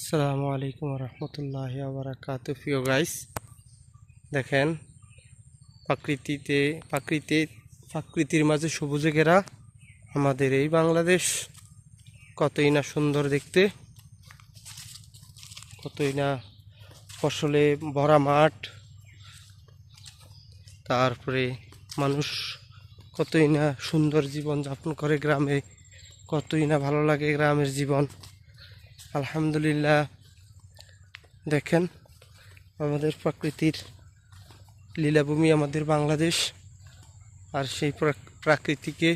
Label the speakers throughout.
Speaker 1: আসসালামু আলাইকুম রহমতুল্লাহি বারাকাতু। প্রিয় গাইস, দেখেন প্রকৃতির মাঝে সবুজে ঘেরা আমাদের এই বাংলাদেশ কতই না সুন্দর দেখতে, কতই না ফসলে ভরা মাঠ, তারপরে মানুষ কতই না সুন্দর জীবন যাপন করে গ্রামে, কতই না ভালো লাগে গ্রামের জীবন। আলহামদুলিল্লাহ, দেখেন আমাদের প্রকৃতির লীলাভূমি আমাদের বাংলাদেশ। আর সেই প্রাকৃতিকে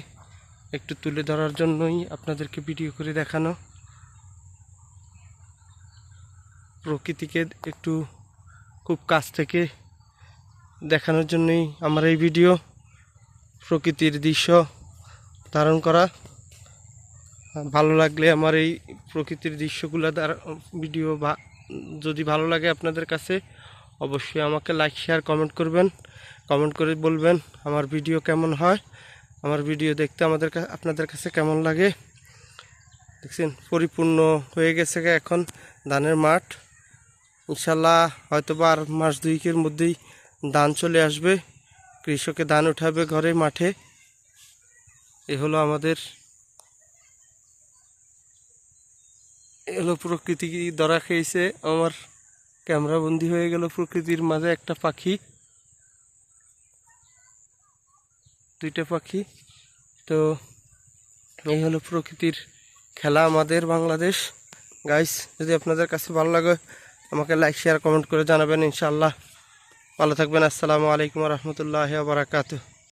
Speaker 1: একটু তুলে ধরার জন্যই আপনাদেরকে ভিডিও করে দেখানো, প্রকৃতিকে একটু খুব কাছ থেকে দেখানোর জন্যই আমার এই ভিডিও, প্রকৃতির দৃশ্য ধারণ করা। ভালো লাগলে আমার এই প্রকৃতির দৃশ্যগুলো ভিডিও যদি ভালো লাগে আপনাদের কাছে, অবশ্যই আমাকে লাইক শেয়ার কমেন্ট করবেন, কমেন্ট করে বলবেন আমার ভিডিও কেমন হয়, আমার ভিডিও দেখতে আপনাদের কাছে কেমন লাগে। দেখছেন পরিপূর্ণ হয়ে গেছে এখন ধানের মাঠ। ইনশাল্লাহ হয়তো বা আর মাস দুয়েকের মধ্যেই ধান চলে আসবে, কৃষকে ধান উঠাবে ঘরে মাঠে। এ হলো আমাদের, এলো প্রকৃতি ধরা খেয়েছে। আমার ক্যামেরা বন্দি হয়ে গেল প্রকৃতির মাঝে একটা পাখি, দুইটা পাখি। তো এই হলো প্রকৃতির খেলা আমাদের বাংলাদেশ। গাইস, যদি আপনাদের কাছে ভালো লাগে আমাকে লাইক শেয়ার কমেন্ট করে জানাবেন। ইনশাআল্লাহ ভালো থাকবেন। আসসালামু আলাইকুম রহমতুল্লাহি ওয়া বারাকাতুহু।